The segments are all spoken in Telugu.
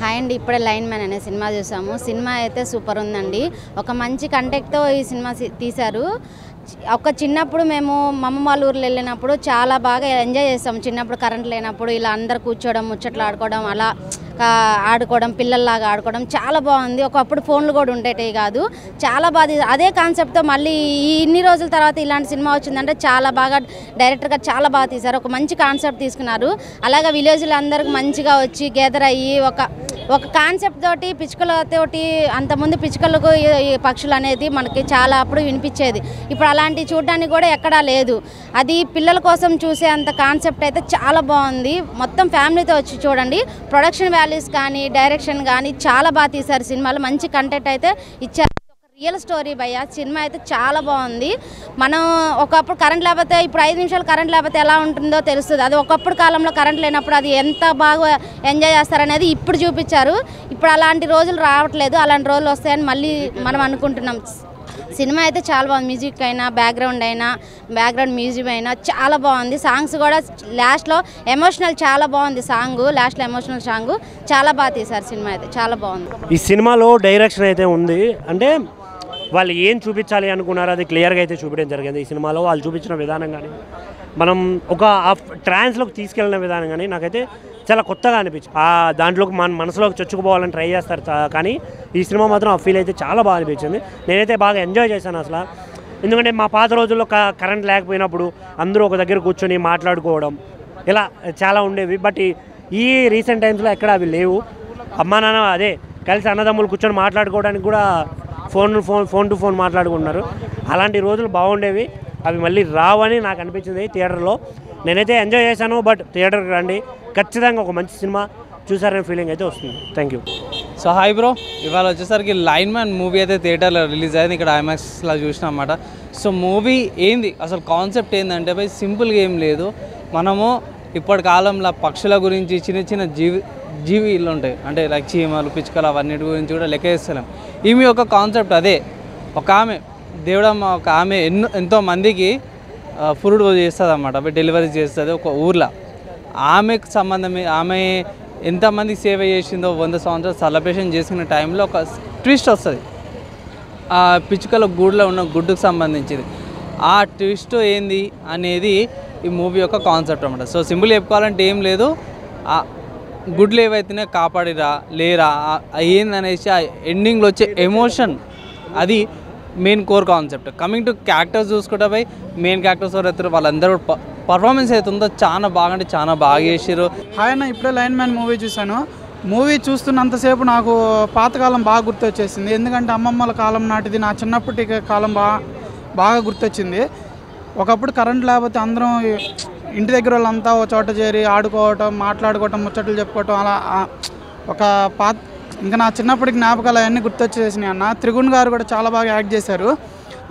హాయ్ అండి, ఇప్పుడే లైన్ మ్యాన్ అనే సినిమా చూసాము. సినిమా అయితే సూపర్ ఉందండి. ఒక మంచి కంటెంట్తో ఈ సినిమా తీశారు. ఒక చిన్నప్పుడు మేము అమ్మమ్మ వాళ్ళ ఊర్లో వెళ్ళినప్పుడు చాలా బాగా ఎంజాయ్ చేస్తాం. చిన్నప్పుడు కరెంట్ లేనప్పుడు ఇలా అందరు కూర్చోవడం, ముచ్చట్లు ఆడుకోవడం, అలా ఆడుకోవడం, పిల్లల్లాగా ఆడుకోవడం చాలా బాగుంది. ఒకప్పుడు ఫోన్లు కూడా ఉండేటివి కాదు. చాలా బాగా అదే కాన్సెప్ట్తో మళ్ళీ ఇన్ని రోజుల తర్వాత ఇలాంటి సినిమా వచ్చిందంటే చాలా బాగా డైరెక్టర్గా చాలా బాగా తీశారు. ఒక మంచి కాన్సెప్ట్ తీసుకున్నారు. అలాగే విలేజ్లో అందరికి మంచిగా వచ్చి గెదర్ అయ్యి ఒక కాన్సెప్ట్ తోటి పిచ్చుకలతోటి అంతకుముందు పిచ్చుకలకు ఈ పక్షులు అనేది మనకి చాలా అప్పుడు వినిపించేది. ఇప్పుడు అలాంటివి చూడడానికి కూడా ఎక్కడా లేదు. అది పిల్లల కోసం చూసే అంత కాన్సెప్ట్ అయితే చాలా బాగుంది. మొత్తం ఫ్యామిలీతో వచ్చి చూడండి. ప్రొడక్షన్ వాల్యూస్ కానీ డైరెక్షన్ కానీ చాలా బాగా తీశారు. సినిమాలో మంచి కంటెంట్ అయితే ఇచ్చారు. రియల్ స్టోరీ భయ్య. సినిమా అయితే చాలా బాగుంది. మనం ఒకప్పుడు కరెంట్ లేకపోతే ఇప్పుడు 5 నిమిషాలు కరెంట్ లేకపోతే ఎలా ఉంటుందో తెలుస్తుంది. అది ఒకప్పుడు కాలంలో కరెంట్ లేనప్పుడు అది ఎంత బాగా ఎంజాయ్ చేస్తారనేది ఇప్పుడు చూపించారు. ఇప్పుడు అలాంటి రోజులు రావట్లేదు. అలాంటి రోజులు వస్తాయని మళ్ళీ మనం అనుకుంటున్నాం. సినిమా అయితే చాలా బాగుంది. మ్యూజిక్ అయినా బ్యాక్గ్రౌండ్ మ్యూజిక్ అయినా చాలా బాగుంది. సాంగ్స్ కూడా లాస్ట్లో ఎమోషనల్ చాలా బాగుంది. లాస్ట్లో ఎమోషనల్ సాంగ్ చాలా బాగా తీశారు. సినిమా అయితే చాలా బాగుంది. ఈ సినిమాలో డైరెక్షన్ అయితే ఉంది. అంటే వాళ్ళు ఏం చూపించాలి అనుకున్నారో అది క్లియర్గా అయితే చూపించడం జరిగింది. ఈ సినిమాలో వాళ్ళు చూపించిన విధానం కానీ మనం ఒక ట్రాన్స్లోకి తీసుకెళ్ళిన విధానం కానీ నాకైతే చాలా కొత్తగా అనిపించింది. దాంట్లోకి మన మనసులోకి చొచ్చుకుపోవాలని ట్రై చేస్తారు. కానీ ఈ సినిమా మాత్రం ఆ ఫీల్ అయితే చాలా బాగా అనిపించింది. నేనైతే బాగా ఎంజాయ్ చేశాను అసలు. ఎందుకంటే మా పాత రోజుల్లో కరెంట్ లేకపోయినప్పుడు అందరూ ఒక దగ్గర కూర్చొని మాట్లాడుకోవడం ఇలా చాలా ఉండేవి. బట్ ఈ రీసెంట్ టైమ్స్లో ఎక్కడ అవి లేవు. అమ్మా నాన్న అదే కలిసి అన్నదమ్ములు కూర్చొని మాట్లాడుకోవడానికి కూడా ఫోన్ టు ఫోన్ మాట్లాడుకుంటున్నారు. అలాంటి రోజులు బాగుండేవి. అవి మళ్ళీ రావని నాకు అనిపించింది థియేటర్లో. నేనైతే ఎంజాయ్ చేశాను. బట్ థియేటర్కి రండి, ఖచ్చితంగా ఒక మంచి సినిమా చూసారనే ఫీలింగ్ అయితే వస్తుంది. Thank you. So hi bro, ఇవాళ వచ్చేసరికి లైన్ మ్యాన్ మూవీ అయితే థియేటర్లో రిలీజ్ అయింది. ఇక్కడ ఐమాక్స్లో చూసినా అన్నమాట. సో మూవీ ఏంది అసలు కాన్సెప్ట్ ఏంటంటే భయ్ సింపుల్గా ఏం లేదు. మనము ఇప్పటి కాలంలో పక్షుల గురించి చిన్న జీవిలు ఉంటాయి, అంటే లైక్ చీమలు, పిచ్చుకలు, అవన్నిటి గురించి కూడా లెక్క వేస్తలేం. ఈమె ఒక కాన్సెప్ట్ అదే. ఒక ఆమె దేవుడమ్మ, ఒక ఆమె ఎంతో మందికి ఫుడ్ చేస్తుంది అన్నమాట. డెలివరీ చేస్తుంది ఒక ఊర్లో. ఆమెకు సంబంధమే ఆమె ఎంతమందికి సేవ చేసిందో 100 సంవత్సరాలు సెలబ్రేషన్ చేసుకునే టైంలో ఒక ట్విస్ట్ వస్తుంది. ఆ పిచ్చుకల గూడులో ఉన్న గుడ్డుకు సంబంధించింది. ఆ ట్విస్ట్ ఏంది అనేది ఈ మూవీ యొక్క కాన్సెప్ట్ అన్నమాట. సో సింపుల్ చెప్పుకోవాలంటే ఏం లేదు, ఆ గుడ్లు ఏవైతేనే కాపాడిరా లేరా ఏందనేసి ఆ ఎండింగ్లో వచ్చే ఎమోషన్ అది main core concept. Coming to characters చూసుకుంటే పోయి మెయిన్ క్యారెక్టర్స్ ఎవరైతే వాళ్ళందరూ పర్ఫార్మెన్స్ అవుతుందో చాలా బాగా అంటే చాలా బాగా చేసారు. హాయ్ అన్న, ఇప్పుడే లైన్ మ్యాన్ మూవీ చూశాను. మూవీ చూస్తున్నంతసేపు నాకు పాతకాలం బాగా గుర్తొచ్చేసింది. ఎందుకంటే అమ్మమ్మల కాలం నాటిది నా చిన్నప్పటి కాలం బాగా గుర్తొచ్చింది. ఒకప్పుడు కరెంట్ లేకపోతే అందరం ఇంటి దగ్గర వాళ్ళంతా ఒక చోట చేరి ఆడుకోవటం, మాట్లాడుకోవటం, ముచ్చట్లు చెప్పుకోవటం, అలా ఒక ఇంకా నా చిన్నప్పటి జ్ఞాపకాలు అవన్నీ గుర్తొచ్చేసినాయి అన్న. త్రిగుణ్ గారు కూడా చాలా బాగా యాక్ట్ చేశారు.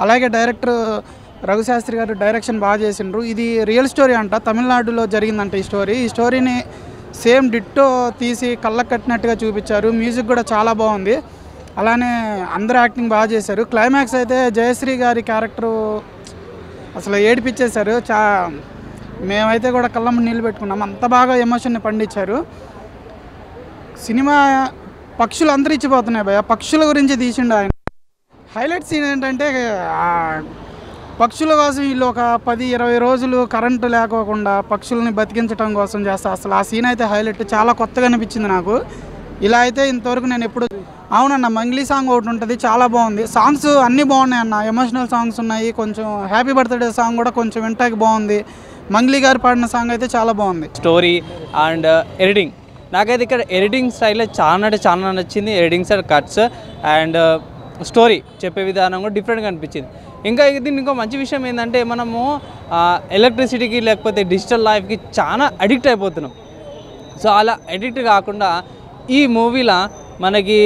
అలాగే డైరెక్టర్ రఘుశాస్త్రి గారు డైరెక్షన్ బాగా చేసిండ్రు. ఇది రియల్ స్టోరీ అంట, తమిళనాడులో జరిగిందంట ఈ స్టోరీని సేమ్ డిట్టో తీసి కళ్ళకు కట్టినట్టుగా చూపించారు. మ్యూజిక్ కూడా చాలా బాగుంది. అలానే అందరూ యాక్టింగ్ బాగా చేశారు. క్లైమాక్స్ అయితే జయశ్రీ గారి క్యారెక్టరు అసలు ఏడిపించేశారు. మేమైతే కూడా కళ్ళమ్మ నీళ్ళు పెట్టుకున్నాం, అంత బాగా ఎమోషన్ని పండించారు. సినిమా పక్షులు అంతరించిపోతున్నాయి భయ. పక్షుల గురించి తీసిండు ఆయన. హైలైట్ సీన్ ఏంటంటే పక్షుల కోసం వీళ్ళు ఒక 10-20 రోజులు కరెంటు లేకోకుండా పక్షుల్ని బతికించడం కోసం చేస్తారు. అసలు ఆ సీన్ అయితే హైలైట్, చాలా కొత్తగా అనిపించింది నాకు. ఇలా అయితే ఇంతవరకు నేను ఎప్పుడు. అవునన్న, మంగ్లీ సాంగ్ ఒకటి ఉంటుంది, చాలా బాగుంది. సాంగ్స్ అన్నీ బాగున్నాయి అన్న. ఎమోషనల్ సాంగ్స్ ఉన్నాయి. కొంచెం హ్యాపీ బర్త్డే సాంగ్ కూడా కొంచెం వింటాకి బాగుంది. మంగ్లీ గారు పాడిన సాంగ్ అయితే చాలా బాగుంది. స్టోరీ అండ్ ఎడిటింగ్, నాకైతే ఇక్కడ ఎడిటింగ్ స్టైల్లో చాలా నచ్చింది. Editing style, cuts and story చెప్పే విధానం కూడా డిఫరెంట్గా అనిపించింది. ఇంకా దీనికి ఇంకో మంచి విషయం ఏంటంటే మనము ఎలక్ట్రిసిటీకి లేకపోతే డిజిటల్ లైఫ్కి చాలా అడిక్ట్ అయిపోతున్నాం. సో అలా అడిక్ట్ కాకుండా ఈ మూవీలో మనకి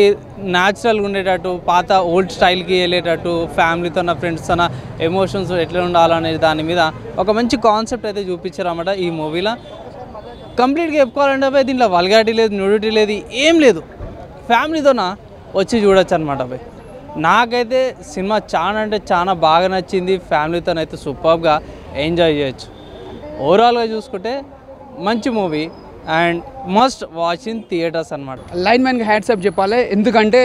న్యాచురల్గా ఉండేటట్టు, పాత ఓల్డ్ స్టైల్కి వెళ్ళేటట్టు, ఫ్యామిలీతో ఫ్రెండ్స్తో ఎమోషన్స్ ఎట్లా ఉండాలనే దాని మీద ఒక మంచి కాన్సెప్ట్ అయితే చూపించారు అన్నమాట ఈ మూవీలో. కంప్లీట్గా చెప్పుకోవాలంటే పోయి దీంట్లో వల్గారిటీ లేదు, న్యూడిటీ లేదు, ఏం లేదు. ఫ్యామిలీతోన వచ్చి చూడొచ్చు అనమాట పోయి. నాకైతే సినిమా చాలా అంటే చాలా బాగా నచ్చింది. ఫ్యామిలీతోనైతే సూపర్గా ఎంజాయ్ చేయొచ్చు. ఓవరాల్గా చూసుకుంటే మంచి movie. And must watch in theatres అనమాట. లైన్ మ్యాన్కి హ్యాట్సాప్ చెప్పాలి, ఎందుకంటే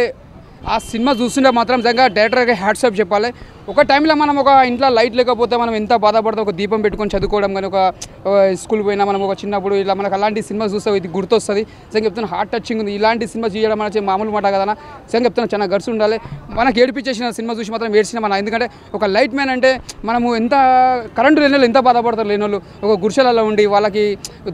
ఆ సినిమా చూస్తుంటే మాత్రం నిజంగా డైరెక్టర్కి హ్యాట్సాప్ చెప్పాలి. ఒక టైంలో మనం ఒక ఇంట్లో లైట్ లేకపోతే మనం ఎంత బాధపడతాం, ఒక దీపం పెట్టుకొని చదువుకోవడం కానీ, ఒక స్కూల్ పోయినా మనం ఒక చిన్నప్పుడు ఇలా మనకు అలాంటి సినిమా చూస్తే ఇది గుర్తొస్తుంది. నిజంగా చెప్తున్నా హార్ట్ టచింగ్ ఉంది. ఇలాంటి సినిమా చేయడం అనేది మామూలు మాట కదా. నిజంగా చెప్తున్నా చాలా గర్స్ ఉండాలి. మనకు ఏడిపించేసిన సినిమా చూసి మాత్రం ఏడ్చిన మన, ఎందుకంటే ఒక లైట్ మ్యాన్ అంటే మనము ఎంత కరెంటు లేని వాళ్ళు ఎంత బాధపడతారు, లేని వాళ్ళు ఒక గుడిసెలలో ఉండి వాళ్ళకి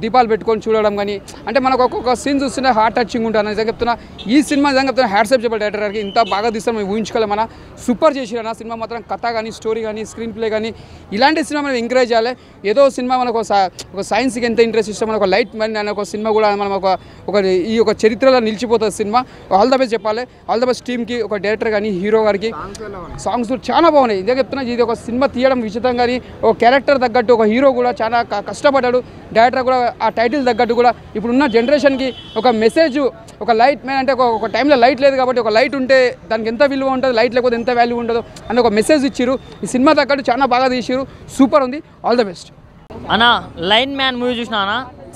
దీపాలు పెట్టుకొని చూడడం కానీ, అంటే మనకు ఒక్కొక్క సీన్ చూస్తుంటే హార్ట్ టచింగ్ ఉంటుంది. నిజంగా చెప్తున్నా ఈ సినిమా నిజంగా చెప్తున్నా హ్యాట్సాప్ చెప్పాలి డైరెక్టర్ గారికి. ఇంత బాగా తీస్తాం మేము ఊహించుకోవాలి. మన సూపర్ చేసిన సినిమా మాత్రం కథ కానీ, స్టోరీ కానీ, స్క్రీన్ ప్లే కానీ ఇలాంటి సినిమా మనం ఎంకరేజ్ చేయాలి. ఏదో సినిమా మనకు ఒక సైన్స్కి ఎంత ఇంట్రెస్ట్ ఇస్తాం, మనకు లైట్ మ్యాన్ అనే ఒక సినిమా కూడా మనం ఒక ఈ ఒక చరిత్రలో నిలిచిపోతుంది సినిమా. ఆల్ ద బెస్ట్ చెప్పాలి. ఆల్ ద బెస్ట్ టీమ్కి, ఒక డైరెక్టర్ కానీ, హీరో గారికి. సాంగ్స్ చాలా బాగున్నాయి. ఇదే చెప్తున్నా, ఇది ఒక సినిమా తీయడం విచిత్రం కానీ, ఒక క్యారెక్టర్ తగ్గట్టు ఒక హీరో కూడా చాలా కష్టపడ్డాడు. డైరెక్టర్ కూడా ఆ టైటిల్ తగ్గట్టు కూడా ఇప్పుడున్న జనరేషన్కి ఒక మెసేజ్, ఒక లైట్ మ్యాన్ అంటే ఒక టైంలో లైట్ లేదు కాబట్టి ఒక లైట్ ఉంటే దానికి ఎంత విలువ ఉంటుంది, లైట్ లేకపోతే ఎంత వాల్యూ ఉండదు అని ఒక మెసేజ్ ఇచ్చారు. ఈ సినిమా తగ్గట్టు చాలా బాగా తీసారు. సూపర్ ఉంది. ఆల్ ద బెస్ట్ అన్నా. లైన్ మ్యాన్ మూవీ చూసినా అన్న,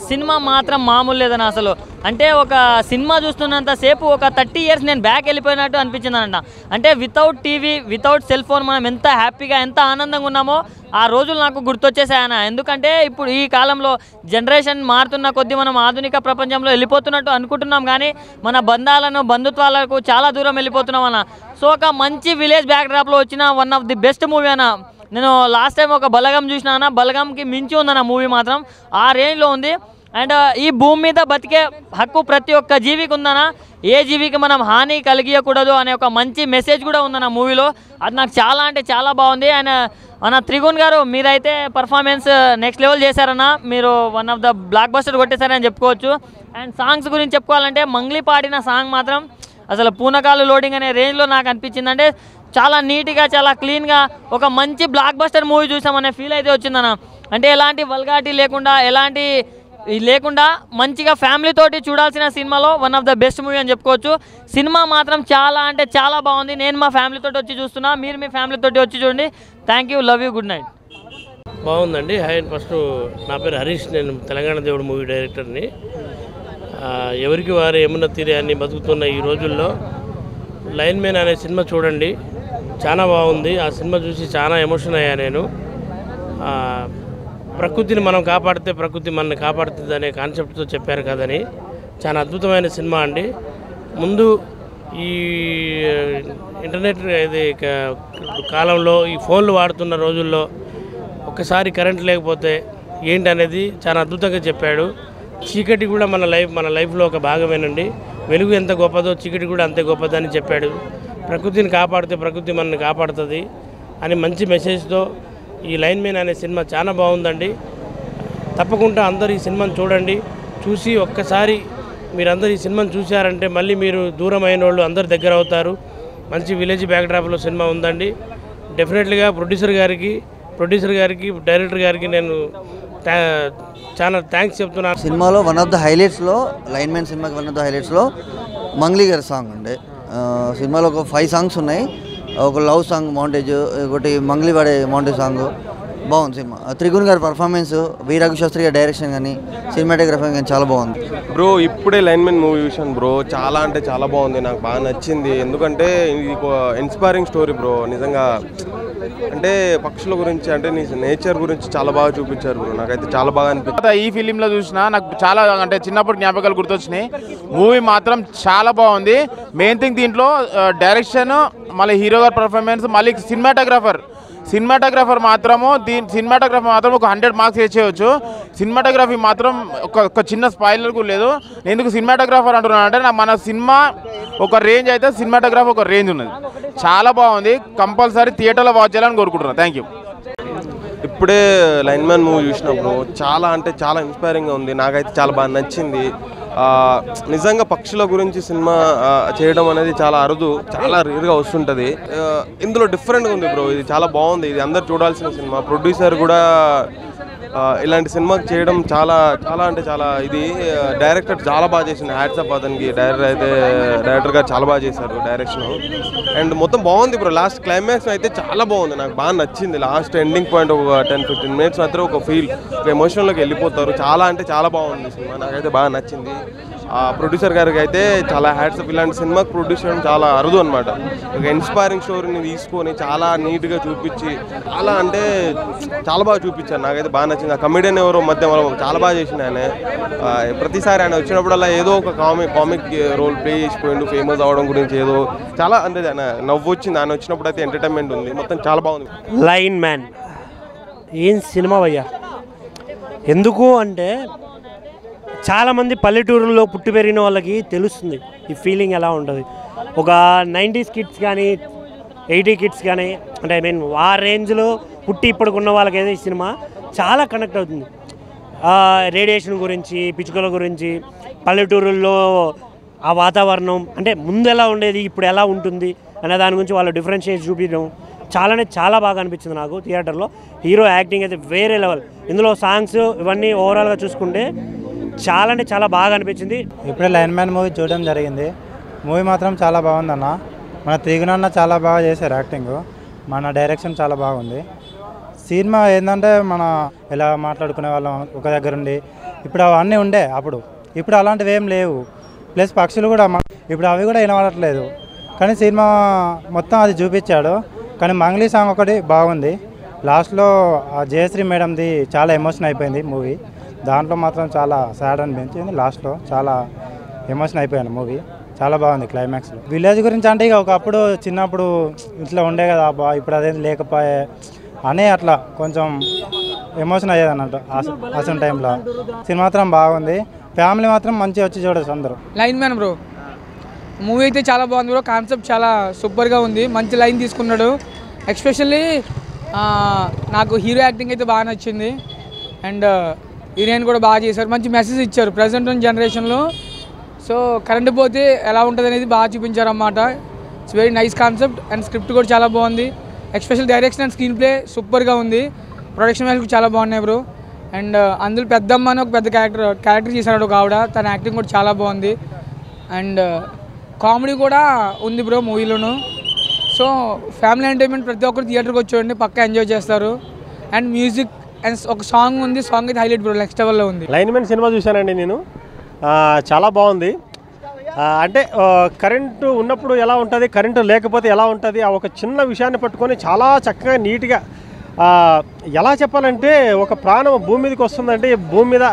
సినిమా మాత్రం మామూలు లేదన్న అసలు. అంటే ఒక సినిమా చూస్తున్నంతసేపు ఒక 30 years నేను బ్యాక్ వెళ్ళిపోయినట్టు అనిపించిందన్న. అంటే without TV, without cell phone మనం ఎంత హ్యాపీగా, ఎంత ఆనందంగా ఉన్నామో ఆ రోజులు నాకు గుర్తొచ్చేసాయన్న. ఎందుకంటే ఇప్పుడు ఈ కాలంలో జనరేషన్ మారుతున్న కొద్దీ మనం ఆధునిక ప్రపంచంలో వెళ్ళిపోతున్నట్టు అనుకుంటున్నాం, కానీ మన బంధాలను, బంధుత్వాలకు చాలా దూరం వెళ్ళిపోతున్నాం అన్న. సో ఒక మంచి విలేజ్ బ్యాక్ డ్రాప్లో వచ్చిన one of the best movie అన్న. నేను లాస్ట్ టైం ఒక బలగం చూసినా అన్న, బలగంకి మించి ఉందన్న మూవీ మాత్రం, ఆ రేంజ్లో ఉంది. అండ్ ఈ భూమి మీద బతికే హక్కు ప్రతి ఒక్క జీవికి ఉందన్న. ఏ జీవికి మనం హాని కలిగియకూడదు అనే ఒక మంచి మెసేజ్ కూడా ఉందన్న మూవీలో. అది నాకు చాలా అంటే చాలా బాగుంది. అండ్ అన్న త్రిగుణ్ గారు, మీరైతే పర్ఫార్మెన్స్ నెక్స్ట్ లెవెల్ చేశారన్న. మీరు వన్ ఆఫ్ ద బ్లాక్ బస్టర్ కొట్టేశారని చెప్పుకోవచ్చు. అండ్ సాంగ్స్ గురించి చెప్పుకోవాలంటే మంగ్లీ పాడిన సాంగ్ మాత్రం అసలు పూనకాలు లోడింగ్ అనే రేంజ్లో నాకు అనిపించింది. అంటే చాలా నీట్గా, చాలా క్లీన్గా ఒక మంచి బ్లాక్ బస్టర్ మూవీ చూసామనే ఫీల్ అయితే వచ్చిందన్న. అంటే ఎలాంటి వల్గారిటీ లేకుండా, ఎలాంటి లేకుండా మంచిగా ఫ్యామిలీ తోటి చూడాల్సిన సినిమాలో one of the best movie అని చెప్పుకోవచ్చు. సినిమా మాత్రం చాలా అంటే చాలా బాగుంది. నేను మా ఫ్యామిలీ తోటి వచ్చి చూస్తున్నా, మీరు మీ ఫ్యామిలీ తోటి వచ్చి చూడండి. Thank you, love you, good night. బాగుందండి. ఫస్ట్ నా పేరు హరీష్, నేను తెలంగాణ దేవుడు మూవీ డైరెక్టర్ని. ఎవరికి వారు యమున తీరే అని బతుకుతున్న ఈ రోజుల్లో లైన్ మ్యాన్ అనే సినిమా చూడండి, చాలా బాగుంది. ఆ సినిమా చూసి చాలా ఎమోషన్ అయ్యా నేను. ప్రకృతిని మనం కాపాడితే ప్రకృతి మనల్ని కాపాడుతుంది అనే కాన్సెప్ట్తో చెప్పారు కదని, చాలా అద్భుతమైన సినిమా అండి. ముందు ఈ ఇంటర్నెట్ ఇది కాలంలో, ఈ ఫోన్లు వాడుతున్న రోజుల్లో ఒక్కసారి కరెంట్ లేకపోతే ఏంటనేది చాలా అద్భుతంగా చెప్పాడు. చీకటి కూడా మన లైఫ్లో ఒక భాగమేనండి. వెలుగు ఎంత గొప్పదో చీకటి కూడా అంతే గొప్పదని చెప్పాడు. ప్రకృతిని కాపాడితే ప్రకృతి మనల్ని కాపాడుతుంది అని మంచి మెసేజ్తో ఈ లైన్ మ్యాన్ అనే సినిమా చాలా బాగుందండి. తప్పకుండా అందరూ ఈ సినిమాను చూడండి. చూసి ఒక్కసారి మీరందరూ ఈ సినిమాను చూశారంటే మళ్ళీ మీరు దూరం అయిన వాళ్ళు అందరు దగ్గర అవుతారు. మంచి విలేజ్ బ్యాక్డ్రాప్లో సినిమా ఉందండి. డెఫినెట్లీగా ప్రొడ్యూసర్ గారికి డైరెక్టర్ గారికి నేను చాలా థ్యాంక్స్ చెప్తున్నాను. సినిమాలో వన్ ఆఫ్ ద హైలైట్స్లో, లైన్ మ్యాన్ సినిమాకి వన్ ఆఫ్ ద హైలైట్స్లో మంగ్లీ గారి సాంగ్ అండి. సినిమాలో ఒక 5 songs ఉన్నాయి. ఒక లవ్ సాంగ్ మౌంటేజ్, ఒకటి మంగ్లీ వాడే మౌంటేజ్ సాంగ్. బాగుంది సినిమా. త్రిగుణ్ గారి పర్ఫార్మెన్స్, వి రఘుశాస్త్రి గారి డైరెక్షన్ కానీ, సినిమాటోగ్రఫీ కానీ చాలా బాగుంది. బ్రో ఇప్పుడే లైన్ మ్యాన్ మూవీ చూసాను బ్రో, చాలా అంటే చాలా బాగుంది. నాకు బాగా నచ్చింది. ఎందుకంటే ఇది ఒక ఇన్స్పైరింగ్ స్టోరీ బ్రో. నిజంగా అంటే పక్షుల గురించి, అంటే నేచర్ గురించి చాలా బాగా చూపించారు బ్రో. నాకైతే చాలా బాగా అనిపించింది. ఈ ఫిలింలో చూసినా నాకు చాలా అంటే చిన్నప్పుడు జ్ఞాపకాలు గుర్తొచ్చినాయి. మూవీ మాత్రం చాలా బాగుంది. మెయిన్ థింగ్ దీంట్లో డైరెక్షన్, మళ్ళీ హీరో గారి పర్ఫార్మెన్స్, మళ్ళీ సినిమాటోగ్రఫర్ మాత్రము ఒక 100 marks వేసేయచ్చు. సినిమాటోగ్రఫీ మాత్రం ఒక చిన్న స్పాయిలర్ కూడా లేదు. ఎందుకు సినిమాటోగ్రఫర్ అంటున్నాను అంటే, మన సినిమా ఒక రేంజ్ అయితే సినిమాటోగ్రఫీ ఒక రేంజ్ ఉన్నది. చాలా బాగుంది. కంపల్సరీ థియేటర్లో వాచ్ చేయాలని కోరుకుంటున్నాను. Thank you. ఇప్పుడే లైన్ మ్యాన్ మూవీ చూసినప్పుడు చాలా అంటే చాలా ఇన్స్పైరింగ్గా ఉంది. నాకైతే చాలా బాగా నచ్చింది. నిజంగా పక్షుల గురించి సినిమా చేయడం అనేది చాలా అరుదు, చాలా రేర్గా వస్తుంటుంది. ఇందులో డిఫరెంట్గా ఉంది బ్రో. ఇది చాలా బాగుంది. ఇది అందరు చూడాల్సిన సినిమా. ప్రొడ్యూసర్ కూడా ఇలాంటి సినిమా చేయడం చాలా చాలా అంటే చాలా ఇది డైరెక్టర్ చాలా బాగా చేసింది. హ్యాట్స్ ఆఫ్ అతనికి. డైరెక్టర్ గారు చాలా బాగా చేశారు డైరెక్షన్. అండ్ మొత్తం బాగుంది బ్రో. లాస్ట్ క్లైమాక్స్ అయితే చాలా బాగుంది, నాకు బాగా నచ్చింది. లాస్ట్ ఎండింగ్ పాయింట్ ఒక 10-15 మినిట్స్ మాత్రం ఒక ఫీల్, ఒక ఎమోషన్లోకి వెళ్ళిపోతారు. చాలా అంటే చాలా బాగుంది సినిమా, నాకైతే బాగా నచ్చింది. ప్రొడ్యూసర్ గారికి అయితే చాలా హ్యాట్స్ ఆఫ్. ఇలాంటి సినిమాకి ప్రొడ్యూస్ చేయడం చాలా అరుదు అనమాట. ఒక ఇన్స్పైరింగ్ స్టోరీని తీసుకొని చాలా నీట్గా చూపించి చాలా అంటే చాలా బాగా చూపించారు. నాకైతే బాగా నచ్చింది. ఆ కమెడియన్ ఎవరో మధ్య చాలా బాగా చేసింది ఆయన. ప్రతిసారి ఆయన వచ్చినప్పుడల్లా ఏదో ఒక కామిక్ రోల్ ప్లే చేసిపోయిండు. ఫేమస్ అవడం గురించి ఏదో చాలా అంటే ఆయన నవ్వు వచ్చింది. ఆయన వచ్చినప్పుడు అయితే ఎంటర్టైన్మెంట్ ఉంది. మొత్తం చాలా బాగుంది. లైన్ మ్యాన్ ఏం సినిమా భయ్యా. ఎందుకు అంటే చాలామంది పల్లెటూరులో పుట్టి పెరిగిన వాళ్ళకి తెలుస్తుంది ఈ ఫీలింగ్ ఎలా ఉంటుంది. ఒక 90s కిడ్స్ కానీ 80 కిడ్స్ కానీ అంటే ఐ మీన్ ఆ రేంజ్లో పుట్టి ఇప్పటికున్న వాళ్ళకైతే ఈ సినిమా చాలా కనెక్ట్ అవుతుంది. రేడియేషన్ గురించి, పిచ్చుకల గురించి, పల్లెటూరుల్లో ఆ వాతావరణం అంటే ముందు ఎలా ఉండేది ఇప్పుడు ఎలా ఉంటుంది అనే దాని గురించి వాళ్ళు డిఫరెన్షియేట్ చూపించడం చాలా బాగా అనిపించింది నాకు థియేటర్లో. హీరో యాక్టింగ్ అయితే వేరే లెవెల్. ఇందులో సాంగ్స్ ఇవన్నీ ఓవరాల్గా చూసుకుంటే చాలా అంటే చాలా బాగా అనిపించింది. ఇప్పుడే లైన్ మ్యాన్ మూవీ చూడడం జరిగింది. మూవీ మాత్రం చాలా బాగుందన్న. మన త్రిగుణన్న చాలా బాగా చేశారు యాక్టింగ్. మన డైరెక్షన్ చాలా బాగుంది. సినిమా ఏంటంటే మన ఎలా మాట్లాడుకునే వాళ్ళం ఒక దగ్గర ఉండి, ఇప్పుడు అవన్నీ ఉండే అప్పుడు, ఇప్పుడు అలాంటివి ఏం లేవు. ప్లస్ పక్షులు కూడా ఇప్పుడు అవి కూడా వినబడట్లేదు. కానీ సినిమా మొత్తం అది చూపించాడు. కానీ మంగ్లీ సాంగ్ ఒకటి బాగుంది. లాస్ట్లో జయశ్రీ మేడంది చాలా ఎమోషన్ అయిపోయింది మూవీ. దాంట్లో మాత్రం చాలా సాడ్ అనిపించింది. లాస్ట్లో చాలా ఎమోషన్ అయిపోయాను మూవీ. చాలా బాగుంది క్లైమాక్స్లో. విలేజ్ గురించి అంటే ఇక ఒకప్పుడు చిన్నప్పుడు ఇట్లా ఉండే కదా అబ్బా, ఇప్పుడు అదేం లేకపోయే అని అట్లా కొంచెం ఎమోషన్ అయ్యేది అన్నట్టు అసలు టైంలో. సినిమా మాత్రం బాగుంది. ఫ్యామిలీ మాత్రం మంచిగా వచ్చి చూడొచ్చు అందరూ. లైన్ మ్యాన్ బ్రో మూవీ అయితే చాలా బాగుంది బ్రో. కాన్సెప్ట్ చాలా సూపర్గా ఉంది. మంచి లైన్ తీసుకున్నాడు. ఎస్పెషల్లీ నాకు హీరో యాక్టింగ్ అయితే బాగా నచ్చింది. అండ్ హీరోయిన్ కూడా బాగా చేశారు. మంచి మెసేజ్ ఇచ్చారు ప్రజెంట్ ఉన్న జనరేషన్లో. సో కరెంట్ పోతే ఎలా ఉంటుంది అనేది బాగా చూపించారు అన్నమాట. It's very nice concept. And script కూడా చాలా బాగుంది. Especial direction and screenplay సూపర్గా ఉంది. ప్రొడక్షన్ వాల్యూ కూడా చాలా బాగున్నాయి బ్రో. అండ్ అందులో పెద్దమ్మ అని ఒక పెద్ద క్యారెక్టర్ చేశాడు ఒక ఆవిడ. తన యాక్టింగ్ కూడా చాలా బాగుంది. అండ్ కామెడీ కూడా ఉంది బ్రో మూవీలోను. సో ఫ్యామిలీ ఎంటర్టైన్మెంట్ ప్రతి ఒక్కరు థియేటర్కి వచ్చి చూడండి, పక్కా ఎంజాయ్ చేస్తారు. అండ్ మ్యూజిక్ అండ్ ఒక సాంగ్ ఉంది. సాంగ్ అయితే హైలైట్ బ్రో, నెక్స్ట్ లెవెల్లో ఉంది. లైన్ మ్యాన్ సినిమా చూశానండి నేను. చాలా బాగుంది. అంటే కరెంటు ఉన్నప్పుడు ఎలా ఉంటుంది, కరెంటు లేకపోతే ఎలా ఉంటుంది, ఆ ఒక చిన్న విషయాన్ని పట్టుకొని చాలా చక్కగా నీట్గా ఎలా చెప్పాలంటే ఒక ప్రాణం భూమి మీదకి వస్తుందంటే భూమి మీద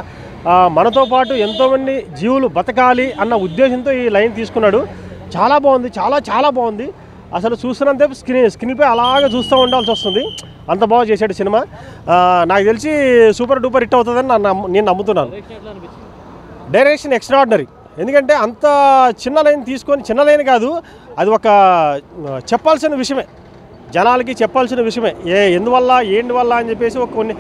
మనతో పాటు ఎంతోమంది జీవులు బతకాలి అన్న ఉద్దేశంతో ఈ లైన్ తీసుకున్నాడు. చాలా బాగుంది. చాలా బాగుంది. అసలు చూస్తున్నంత స్క్రీన్పై అలాగే చూస్తూ ఉండాల్సి వస్తుంది. అంత బాగా చేశాడు సినిమా. నాకు తెలిసి సూపర్ డూపర్ హిట్ అవుతుందని నేను నమ్ముతున్నాను. Direction extraordinary. ఎందుకంటే అంత చిన్న లైన్ తీసుకొని, చిన్న లైన్ కాదు, అది ఒక చెప్పాల్సిన విషయమే, జనాలకి చెప్పాల్సిన విషయమే. ఎందువల్ల ఏంటి వల్ల అని చెప్పేసి ఒక కొన్ని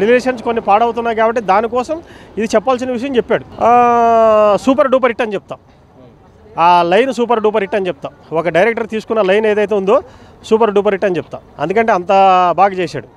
రిలేషన్స్ కొన్ని పాడవుతున్నాయి కాబట్టి దానికోసం ఇది చెప్పాల్సిన విషయం చెప్పాడు. సూపర్ డూపర్ హిట్ అని చెప్తాం. ఆ లైన్ సూపర్ డూపర్ హిట్ అని చెప్తాం. ఒక డైరెక్టర్ తీసుకున్న లైన్ ఏదైతే ఉందో సూపర్ డూపర్ హిట్ అని చెప్తాం. అందుకంటే అంత బాగా చేశాడు.